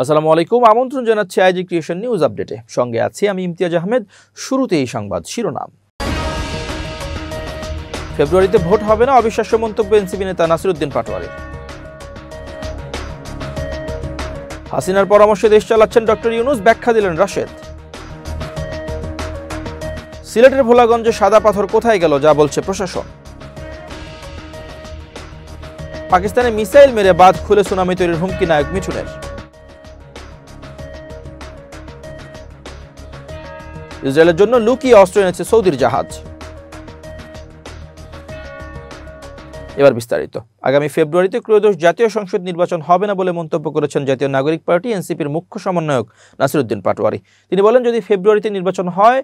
আসসালামু আলাইকুম, আমন্ত্রণ জানাচ্ছি আইজি ক্রিয়েশন নিউজ আপডেটে। সঙ্গে আছি আমি ইমতিয়াজ আহমেদ। শুরুতেই সংবাদ শিরোনাম। ফেব্রুয়ারিতে ভোট হবে না, অবিশ্বাস্য মন্তব্য এনসিপি নেতা নাসিরউদ্দিন পাটোয়ারির। হাসিনার পরামর্শে দেশ চালাচ্ছেন ডক্টর ইউনূস, ব্যাখ্যা দিলেন রাশেদ। সিলেটের ভোলাগঞ্জে সাদা পাথর কোথায় গেল, যা বলছে প্রশাসন। পাকিস্তানে মিসাইল মেরে বাঁধ খুলে সুনামি তৈরির হুমকি নায়ক মিঠুনের। ইসরায়েলের জন্য লুকিয়ে অস্ত্র এনেছে সৌদির জাহাজ। এবার বিস্তারিত। আগামী ফেব্রুয়ারিতে ত্রয়োদশ জাতীয় সংসদ নির্বাচন হবে না বলে মন্তব্য করেছেন জাতীয় নাগরিক পার্টি এনসিপির মুখ্য সমন্বয়ক নাসিরউদ্দিন পাটোয়ারি। তিনি বলেন, যদি ফেব্রুয়ারিতে নির্বাচন হয়,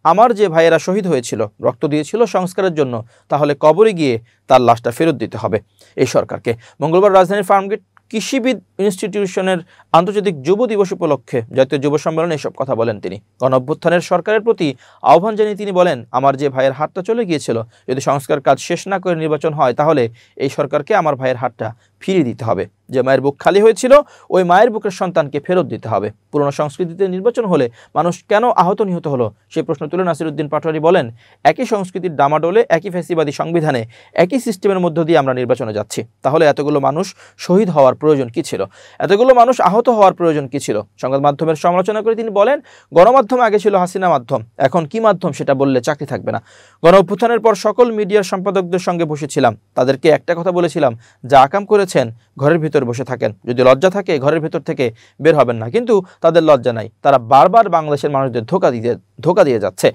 আমার যে ভাইয়েরা শহীদ হয়েছিল, রক্ত দিয়েছিল সংস্কারের জন্য, তাহলে কবরে গিয়ে তার লাশটা ফেরত দিতে হবে এই সরকারকে। মঙ্গলবার রাজধানীর ফার্মগেট কৃষিবিদ ইনস্টিটিউশনের আন্তর্জাতিক যুব দিবস উপলক্ষে জাতীয় যুব সম্মেলনে এসব কথা বলেন তিনি। গণঅভ্যুত্থানের সরকারের প্রতি আহ্বান জানিয়ে তিনি বলেন, আমার যে ভাইয়ের হাতটা চলে গিয়েছিল, যদি সংস্কার কাজ শেষ না করে নির্বাচন হয়, তাহলে এই সরকারকে আমার ভাইয়ের হাতটা ফিরিয়ে দিতে হবে। যে মায়ের বুক খালি হয়েছিল, ওই মায়ের বুকের সন্তানকে ফেরত দিতে হবে। পুরনো সংস্কৃতিতে নির্বাচন হলে মানুষ কেন আহত নিহত হলো, সেই প্রশ্ন তুলে নাসিরউদ্দিন পাটোয়ারি বলেন, একই সংস্কৃতির ডামাডোলে, একই ফ্যাসিবাদী সংবিধানে, একই সিস্টেমের মধ্য দিয়ে আমরা নির্বাচনে যাচ্ছি। তাহলে এতগুলো মানুষ শহীদ হওয়ার প্রয়োজন কি ছিল? এতগুলো মানুষ আহত হওয়ার প্রয়োজন কি ছিল? সংবাদ মাধ্যমের সমালোচনা করে তিনি বলেন, গণমাধ্যম আগে ছিল হাসিনা মাধ্যম, এখন কি মাধ্যম সেটা বললে চাকরি থাকবে না। গণঅভ্যুত্থানের পর সকল মিডিয়ার সম্পাদকদের সঙ্গে বসেছিলাম, তাদেরকে একটা কথা বলেছিলাম, যা আকাম করেছেন ঘরের ভিতর বসে থাকেন, যদি লজ্জা থাকে ঘরের ভিতর থেকে বের হবেন না। কিন্তু তাদের লজ্জা নাই, তারা বারবার বাংলাদেশের মানুষদের ধোঁকা দিয়ে যাচ্ছে।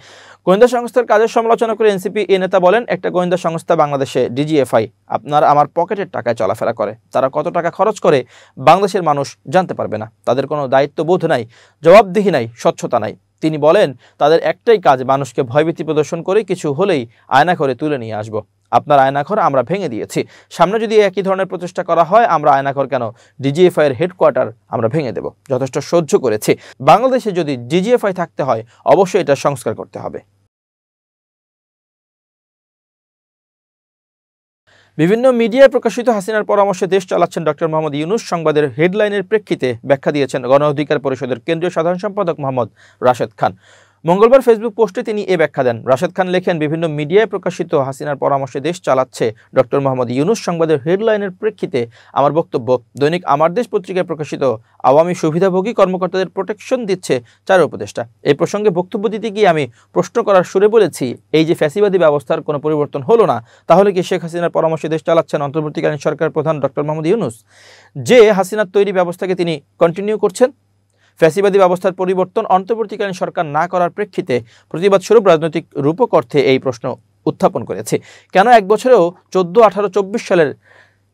গোয়েন্দা সংস্থার কাজের সমালোচনা করে এনসিপি এ নেতা বলেন, একটা গোয়েন্দা সংস্থা বাংলাদেশে ডিজিএফআই আপনার আমার পকেটের টাকায় চলাফেরা করে, তারা কত টাকা খরচ করে বাংলাদেশের মানুষ জানতে পারবে না। তাদের কোনো দায়িত্ববোধ নাই, জবাবদিহি নাই, স্বচ্ছতা নাই। তিনি বলেন, তাদের একটাই কাজ, মানুষকে ভয়ভীতি প্রদর্শন করে কিছু হলেই আয়না করে তুলে নিয়ে আসবো। আপনার আয়নাঘর আমরা ভেঙে দিয়েছি, সামনে যদি একই ধরনের প্রচেষ্টা করা হয়, আমরা আয়নাঘর কেন, ডিজিএফআই এর হেডকোয়ার্টার আমরা ভেঙে দেব। যথেষ্ট সহ্য করেছি। বাংলাদেশে যদি ডিজিএফআই থাকতে হয়, অবশ্যই এটা সংস্কার করতে হবে। বিভিন্ন মিডিয়ায় প্রকাশিত হাসিনার পরামর্শে দেশ চালাচ্ছেন ডক্টর মোহাম্মদ ইউনূস সংবাদের হেডলাইনের প্রেক্ষিতে ব্যাখ্যা দিয়েছেন গণ অধিকার পরিষদের কেন্দ্রীয় সাধারণ সম্পাদক মোহাম্মদ রাশেদ খান। মঙ্গলবার ফেসবুক পোস্টে তিনি এ ব্যাখ্যা দেন। রাশেদ খান লেখেন, বিভিন্ন মিডিয়ায় প্রকাশিত হাসিনার পরামর্শে দেশ চালাচ্ছে ডক্টর মোহাম্মদ ইউনূস সংবাদের হেডলাইনের প্রেক্ষিতে আমার বক্তব্য, দৈনিক আমার দেশ পত্রিকায় প্রকাশিত আওয়ামী সুবিধাভোগী কর্মকর্তাদের প্রোটেকশন দিচ্ছে চার উপদেষ্টা। এই প্রসঙ্গে বক্তব্য দিতে গিয়ে আমি প্রশ্ন করার সুরে বলেছি, এই যে ফ্যাসিবাদী ব্যবস্থার কোনো পরিবর্তন হলো না, তাহলে কি শেখ হাসিনার পরামর্শে দেশ চালাচ্ছেন অন্তর্বর্তীকালীন সরকারের প্রধান ডক্টর মোহাম্মদ ইউনূস, যে হাসিনার তৈরি ব্যবস্থাকে তিনি কন্টিনিউ করছেন? ফ্যাসিবাদী ব্যবস্থার পরিবর্তন অন্তর্বর্তীকালীন সরকার না করার প্রেক্ষিতে প্রতিবাদ স্বরূপ রাজনৈতিক রূপক অর্থে এই প্রশ্ন উত্থাপন করেছে। কেন এক বছরেও 14, 18, 24 সালের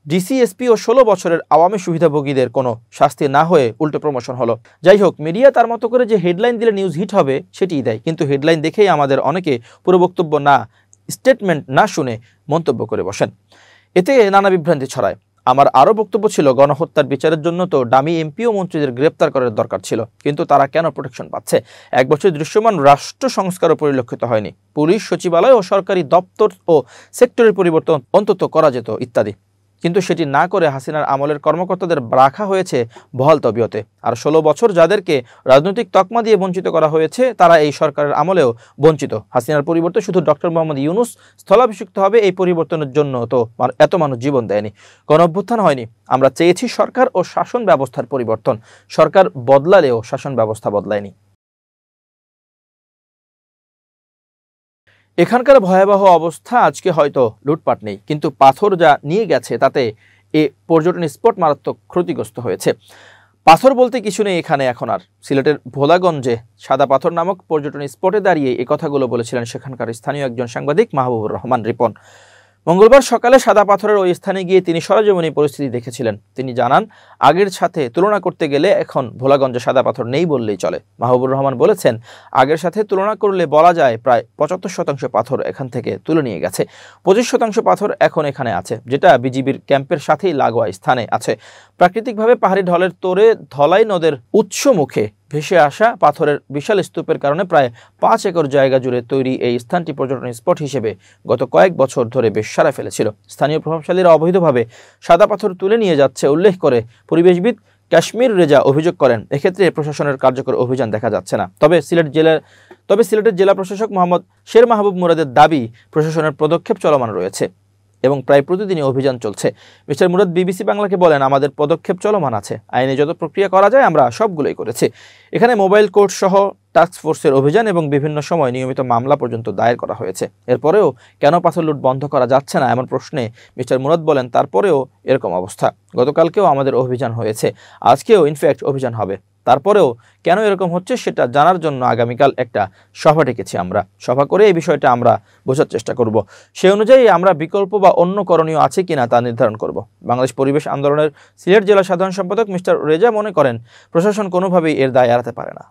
ডিসিএসপি ও 16 বছরের আওয়ামী সুবিধাভোগীদের কোনো শাস্তি না হয়ে উল্টো প্রমোশন হলো? যাই হোক, মিডিয়া তার মতো করে যে হেডলাইন দিলে নিউজ হিট হবে সেটিই দেয়, কিন্তু হেডলাইন দেখেই আমাদের অনেকে পুরো বক্তব্য না, স্টেটমেন্ট না শুনে মন্তব্য করে বসেন। এতে নানা বিভ্রান্তি ছড়ায়। আমার আরও বক্তব্য ছিল, গণহত্যার বিচারের জন্য তো ডামি এমপি ও মন্ত্রীদের গ্রেপ্তার করার দরকার ছিল, কিন্তু তারা কেন প্রোটেকশন পাচ্ছে? এক বছর দৃশ্যমান রাষ্ট্র সংস্কারও পরিলক্ষিত হয়নি, পুলিশ, সচিবালয় ও সরকারি দপ্তর ও সেক্টরের পরিবর্তন অন্তত করা যেত ইত্যাদি। কিন্তু সেটি না করে হাসিনার আমলের কর্মকর্তাদের রাখা হয়েছে বহাল তবিয়তে। আর 16 বছর যাদেরকে রাজনৈতিক তকমা দিয়ে বঞ্চিত করা হয়েছে, তারা এই সরকারের আমলেও বঞ্চিত। হাসিনার পরিবর্তে শুধু ডক্টর মোহাম্মদ ইউনূস স্থলাভিষিক্ত হবে, এই পরিবর্তনের জন্য তো এত মানুষ জীবন দেয়নি। গণঅভ্যুত্থান হয়নি, আমরা চেয়েছি সরকার ও শাসন ব্যবস্থার পরিবর্তন। সরকার বদলালেও শাসন ব্যবস্থা বদলায়নি। এখানকার ভয়াবহ অবস্থা আজকে হয়তো লুটপাট নেই, কিন্তু পাথর যা নিয়ে গেছে তাতে এ পর্যটন স্পট মারাত্মক ক্ষতিগ্রস্ত হয়েছে। পাথর বলতে কিছু নেই এখানে এখন আর। সিলেটের ভোলাগঞ্জে সাদা পাথর নামক পর্যটন স্পটে দাঁড়িয়ে এ কথাগুলো বলেছিলেন সেখানকার স্থানীয় একজন সাংবাদিক মাহবুবুর রহমান রিপন। মঙ্গলবার সকালে সাদা পাথরের ওই স্থানে গিয়ে তিনি সরেজমিনে পরিস্থিতি দেখেছিলেন। তিনি জানান, আগের সাথে তুলনা করতে গেলে এখন ভোলাগঞ্জে সাদা পাথর নেই বললেই চলে। মাহবুবুর রহমান বলেছেন, আগের সাথে তুলনা করলে বলা যায় প্রায় 75% পাথর এখান থেকে তুলে নিয়ে গেছে। 25% পাথর এখন এখানে আছে, যেটা বিজিবির ক্যাম্পের সাথেই লাগোয়া স্থানে আছে। প্রাকৃতিকভাবে পাহাড়ি ঢলের তোড়ে ধলাই নদের উৎস মুখে ভেসে আসা পাথরের বিশাল স্তূপের কারণে প্রায় 5 একর জায়গা জুড়ে তৈরি এই স্থানটি পর্যটন স্পট হিসেবে গত কয়েক বছর ধরে বেশ সাড়া ফেলেছিল। স্থানীয় প্রভাবশালীরা অবৈধভাবে সাদা পাথর তুলে নিয়ে যাচ্ছে উল্লেখ করে পরিবেশবিদ কাশ্মীর রেজা অভিযোগ করেন, এক্ষেত্রে প্রশাসনের কার্যকর অভিযান দেখা যাচ্ছে না। তবে সিলেটের জেলা প্রশাসক মোহাম্মদ শের মাহবুব মুরাদের দাবি, প্রশাসনের পদক্ষেপ চলমান রয়েছে এবং প্রায় প্রতিদিনই অভিযান চলছে। মিস্টার মুরাদ বিবিসি বাংলাকে বলেন, আমাদের পদক্ষেপ চলমান আছে, আইনে যত প্রক্রিয়া করা যায় আমরা সবগুলোই করেছি। এখানে মোবাইল কোর্ট সহ টাস্ক ফোর্সের অভিযান এবং বিভিন্ন সময় নিয়মিত মামলা পর্যন্ত দায়ের করা হয়েছে। এরপরেও কেন পাথর লুট বন্ধ করা যাচ্ছে না এমন প্রশ্নে মিস্টার মুরাদ বলেন, তারপরেও এরকম অবস্থা। গতকালকেও আমাদের অভিযান হয়েছে, আজকেও ইনফ্যাক্ট অভিযান হবে। তারপরেও কেন এরকম হচ্ছে সেটা জানার জন্য আগামীকাল একটা সভা ডেকেছি আমরা। সভা করে এই বিষয়টা আমরা বোঝার চেষ্টা করব। সেই অনুযায়ী আমরা বিকল্প বা অন্য করণীয় আছে কিনা তা নির্ধারণ করব। বাংলাদেশ পরিবেশ আন্দোলনের সিলেট জেলা সাধারণ সম্পাদক মিস্টার রেজা মনে করেন, প্রশাসন কোনোভাবেই এর দায় এড়াতে পারে না।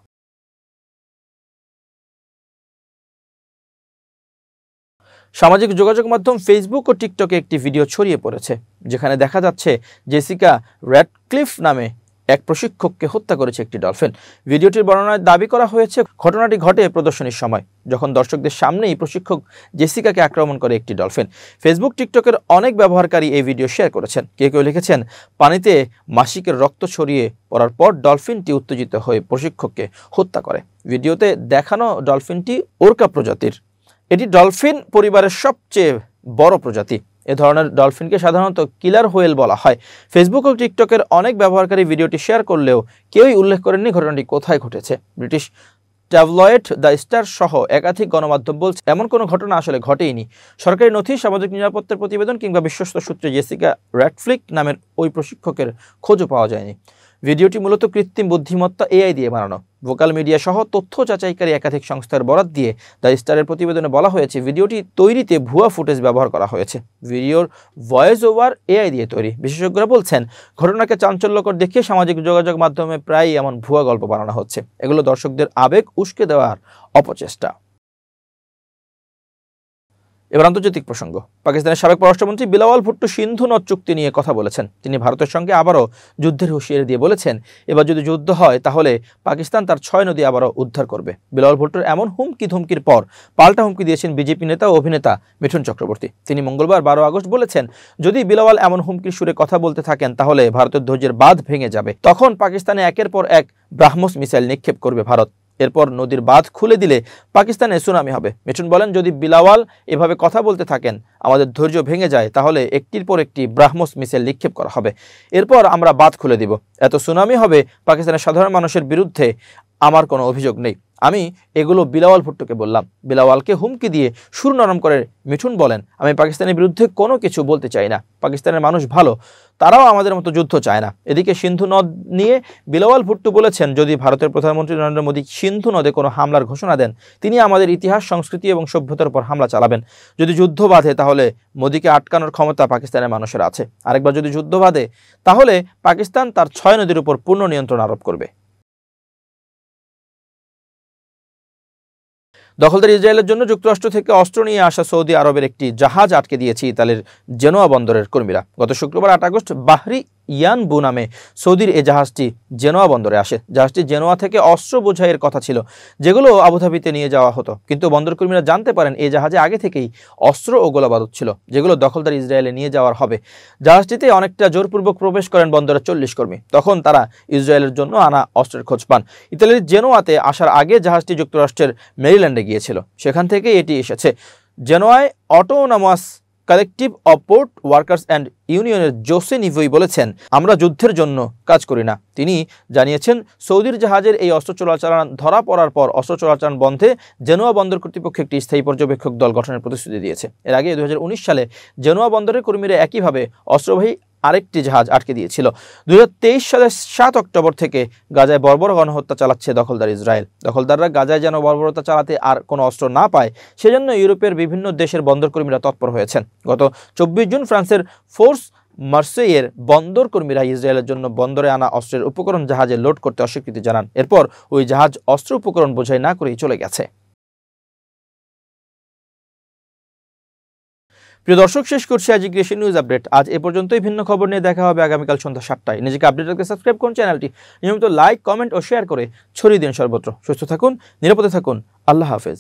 সামাজিক যোগাযোগ মাধ্যম ফেসবুক ও টিকটকে একটি ভিডিও ছড়িয়ে পড়েছে, যেখানে দেখা যাচ্ছে জেসিকা র্যাডক্লিফ নামে এক প্রশিক্ষককে হত্যা করেছে একটি ডলফিন। ভিডিওটির বর্ণনায় দাবি করা হয়েছে, ঘটনাটি ঘটে প্রদর্শনীর সময়, যখন দর্শকদের সামনেই প্রশিক্ষক জেসিকাকে আক্রমণ করে একটি ডলফিন। ফেসবুক, টিকটকের অনেক ব্যবহারকারী এই ভিডিও শেয়ার করেছেন। কেউ লিখেছেন, পানিতে মাসিকের রক্ত ছড়িয়ে পড়ার পর ডলফিনটি উত্তেজিত হয়ে প্রশিক্ষককে হত্যা করে। ভিডিওতে দেখানো ডলফিনটি ওরকা প্রজাতির। এটি ডলফিন পরিবারের সবচেয়ে বড় প্রজাতি। এ ধরনের ডলফিনকে সাধারণত কিলার হোয়েল বলা হয়। ফেসবুক ও টিকটকের অনেক ব্যবহারকারী ভিডিওটি শেয়ার করলেও কেউই উল্লেখ করেননি ঘটনাটি কোথায় ঘটেছে। ব্রিটিশ ট্যাবলয়েড দ্য স্টার সহ একাধিক গণমাধ্যম বলছে, এমন কোনো ঘটনা আসলে ঘটেইনি। সরকারি নথি, সামাজিক নিরাপত্তার প্রতিবেদন কিংবা বিশ্বস্ত সূত্রে জেসিকা র্যাডক্লিফ নামের ওই প্রশিক্ষকের খোঁজও পাওয়া যায়নি। ভিডিওটি মূলত কৃত্রিম বুদ্ধিমত্তা এআই দিয়ে বানানো। ভোকাল মিডিয়া সহ তথ্য যাচাইকারী একাধিক সংস্থার বরাত দিয়ে দ্য স্টারের প্রতিবেদনে বলা হয়েছে, ভিডিওটি তৈরিতে ভুয়া ফুটেজ ব্যবহার করা হয়েছে। ভিডিওর ভয়েস ওভার এআই দিয়ে তৈরি। বিশেষজ্ঞরা বলছেন, ঘটনাকে চাঞ্চল্যকর দেখিয়ে সামাজিক যোগাযোগ মাধ্যমে প্রায়ই এমন ভুয়া গল্প বানানো হচ্ছে। এগুলো দর্শকদের আবেগ উস্কে দেওয়ার অপচেষ্টা। এবার আন্তর্জাতিক প্রসঙ্গ। পাকিস্তানের সাবেক পররাষ্ট্রমন্ত্রী বিলাওয়াল ভুট্টো সিন্ধু নদ চুক্তি নিয়ে কথা বলেছেন। তিনি ভারতের সঙ্গে আবারও যুদ্ধের হুঁশিয়ারি দিয়ে বলেছেন, এবার যদি যুদ্ধ হয় তাহলে পাকিস্তান তার 6 নদী আবারও উদ্ধার করবে। বিলাওয়াল ভুট্টোর এমন হুমকি ধমকির পর পাল্টা হুমকি দিয়েছেন বিজেপি নেতা ও অভিনেতা মিঠুন চক্রবর্তী। তিনি মঙ্গলবার 12 আগস্ট বলেছেন, যদি বিলাওয়াল এমন হুমকির সুরে কথা বলতে থাকেন তাহলে ভারতের ধৈর্যের বাঁধ ভেঙে যাবে। তখন পাকিস্তানে একের পর এক ব্রাহ্মস মিসাইল নিক্ষেপ করবে ভারত। এরপর নদীর বাঁধ খুলে দিলে পাকিস্তানে সুনামি হবে। মিঠুন বলেন, যদি বিলাওয়াল এভাবে কথা বলতে থাকেন, আমাদের ধৈর্য ভেঙে যায়, তাহলে একটির পর একটি ব্রাহ্মস মিসাইল নিক্ষেপ করা হবে। এরপর আমরা বাঁধ খুলে দিব। এত সুনামি হবে, পাকিস্তানের সাধারণ মানুষের বিরুদ্ধে আমার কোনো অভিযোগ নেই। আমি এগুলো বিলাওয়াল ভুট্টোকে বললাম। বিলাওয়ালকে হুমকি দিয়ে সুর নরম করে মিঠুন বলেন, আমি পাকিস্তানের বিরুদ্ধে কোনো কিছু বলতে চাই না। পাকিস্তানের মানুষ ভালো, তারাও আমাদের মতো যুদ্ধ চায় না। এদিকে সিন্ধু নদ নিয়ে বিলাওয়াল ভুট্টো বলেছেন, যদি ভারতের প্রধানমন্ত্রী নরেন্দ্র মোদী সিন্ধু নদে কোনো হামলার ঘোষণা দেন, তিনি আমাদের ইতিহাস, সংস্কৃতি এবং সভ্যতার উপর হামলা চালাবেন। যদি যুদ্ধ বাঁধে তাহলে মোদীকে আটকানোর ক্ষমতা পাকিস্তানের মানুষের আছে। আরেকবার যদি যুদ্ধ বাঁধে তাহলে পাকিস্তান তার 6 নদীর উপর পূর্ণ নিয়ন্ত্রণ আরোপ করবে। দখলদার ইসরায়েলের জন্য যুক্তরাষ্ট্র থেকে অস্ত্র নিয়ে আসা সৌদি আরবের একটি জাহাজ আটকে দিয়েছে ইতালির জেনোয়া বন্দরের কর্মীরা। গত শুক্রবার 8 আগস্ট বাহরি ইয়ানবু নামে সৌদির এই জাহাজটি জেনোয়া বন্দরে আসে। জাহাজটি জেনোয়া থেকে অস্ত্র বোঝাইয়ের কথা ছিল, যেগুলো আবুধাবিতে নিয়ে যাওয়া হতো। কিন্তু বন্দরকর্মীরা জানতে পারেন এই জাহাজে আগে থেকেই অস্ত্র ও গোলাবারুদ ছিল, যেগুলো দখলদার ইসরায়েলে নিয়ে যাওয়ার হবে। জাহাজটিতে অনেকটা জোরপূর্বক প্রবেশ করেন বন্দরের 40 কর্মী। তখন তারা ইসরায়েলের জন্য আনা অস্ত্রের খোঁজ পান। ইতালির জেনোয়াতে আসার আগে জাহাজটি যুক্তরাষ্ট্রের মেরিল্যান্ডে গিয়েছিল, সেখান থেকে এটি এসেছে। জেনোয়ায় autonomous collective of port workers and ইউনিয়নের জোসে নিভোই বলেছেন, আমরা যুদ্ধের জন্য কাজ করি না। তিনি জানিয়েছেন, সৌদির জাহাজের এই অস্ত্র চোরাচালান ধরা পড়ার পর অস্ত্র চোরাচালান বন্ধে জেনোয়া বন্দর কর্তৃপক্ষ একটি স্থায়ী পর্যবেক্ষক দল গঠনের প্রতিশ্রুতি দিয়েছে। এর আগে 2019 সালে জেনোয়া বন্দরের কর্মীরা একইভাবে অস্ত্রবাহী আরেকটি জাহাজ আটকে দিয়েছিল। 2023 সালের 7 অক্টোবর থেকে গাজায় বর্বর গণহত্যা চালাচ্ছে দখলদার ইসরায়েল। দখলদাররা গাজায় যেন বর্বরতা চালাতে আর কোনো অস্ত্র না পায়, সেজন্য ইউরোপের বিভিন্ন দেশের বন্দরকর্মীরা তৎপর হয়েছেন। গত 24 জুন ফ্রান্সের ফোর্স মার্সেইয়ের বন্দর কর্মীরা ইসরায়েলের জন্য বন্দরে আনা অস্ত্রের উপকরণ জাহাজে লোড করতে অস্বীকৃতি জানান। এরপর ওই জাহাজ অস্ত্র উপকরণ বোঝাই না করেই চলে গেছে। প্রিয় দর্শক, শেষ করছি আজ গ্রেশন নিউজ আপডেট। আজ এ পর্যন্তই। ভিন্ন খবর নিয়ে দেখা হবে আগামীকাল সন্ধ্যা 7টায়। নিজেকে আপডেট রাখতে সাবস্ক্রাইব করুন চ্যানেলটি, নিয়মিত লাইক, কমেন্ট ও শেয়ার করে ছড়িয়ে দিন সর্বত্র। সুস্থ থাকুন, নিরাপদে থাকুন। আল্লাহ হাফেজ।